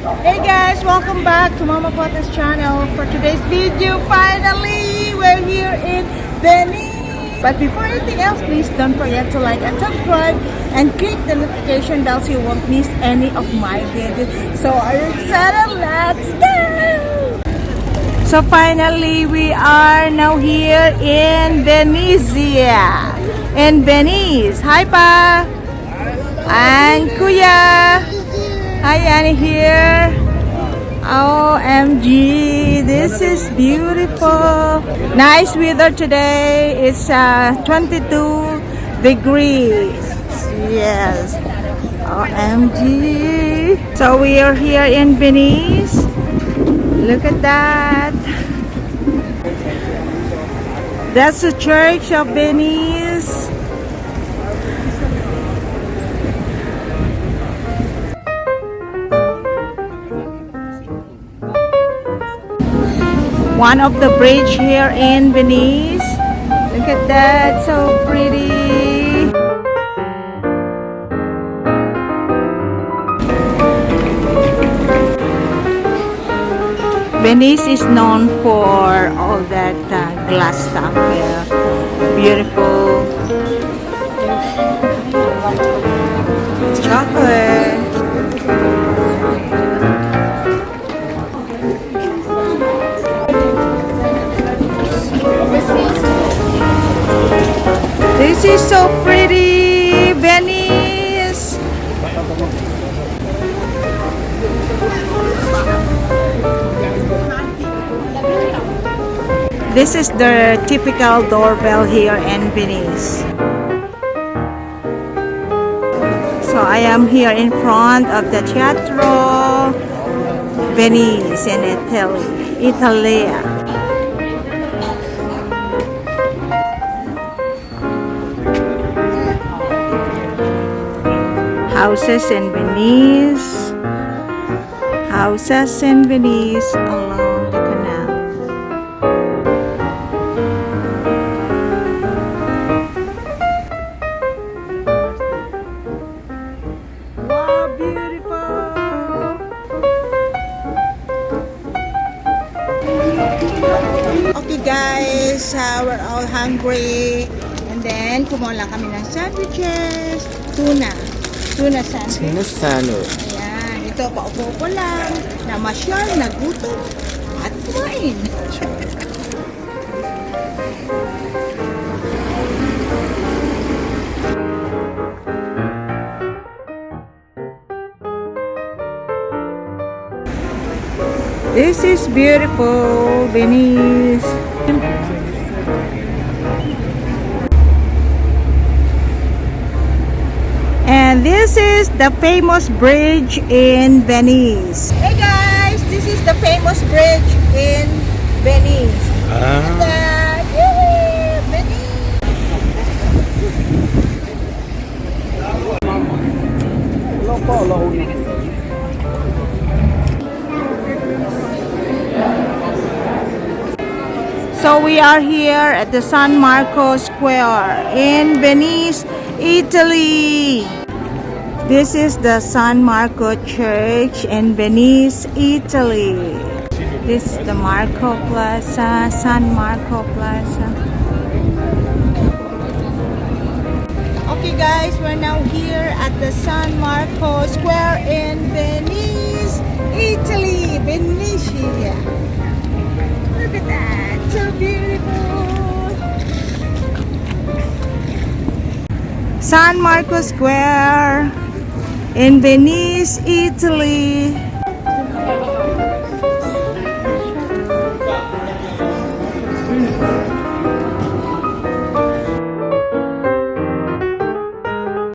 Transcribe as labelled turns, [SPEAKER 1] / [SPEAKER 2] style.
[SPEAKER 1] Hey guys, welcome back to Mama Quatang's channel. For today's video, finally, we're here in Venice. But before anything else, please don't forget to like and subscribe and click the notification bell so you won't miss any of my videos. So are you excited? Let's go! So finally, we are now here in Venezia. In Venice. Hi pa! And Kuya! Hi Annie here. OMG, this is beautiful. Nice weather today. It's 22 degrees. Yes. OMG. So we are here in Venice. Look at that. That's the church of Venice. One of the bridge here in Venice. Look at that, so pretty. Venice is known for all that glass stuff here. Beautiful. Chocolate. This is so pretty, Venice. This is the typical doorbell here in Venice. So I am here in front of the Teatro Venice in Italy. Houses in Venice. Houses in Venice along the canal. Wow, beautiful! Okay guys, we're all hungry. And then, kumuha lang kami ng sandwiches. Tuna sandwich.
[SPEAKER 2] Tuna salad.
[SPEAKER 1] Ayan. Ito, paupo-upo lang. Namasyal, nagutom. At kumain. This is beautiful, Venice. And this is the famous bridge in Venice. Hey guys, this is the famous bridge in Venice. So we are here at the San Marco Square in Venice, Italy. This is the San Marco Church in Venice, Italy. This is the Marco Plaza, San Marco Plaza. Okay guys, we're now here at the San Marco Square in Venice, Italy, Venezia. Look at that, so beautiful. San Marco Square in Venice, Italy.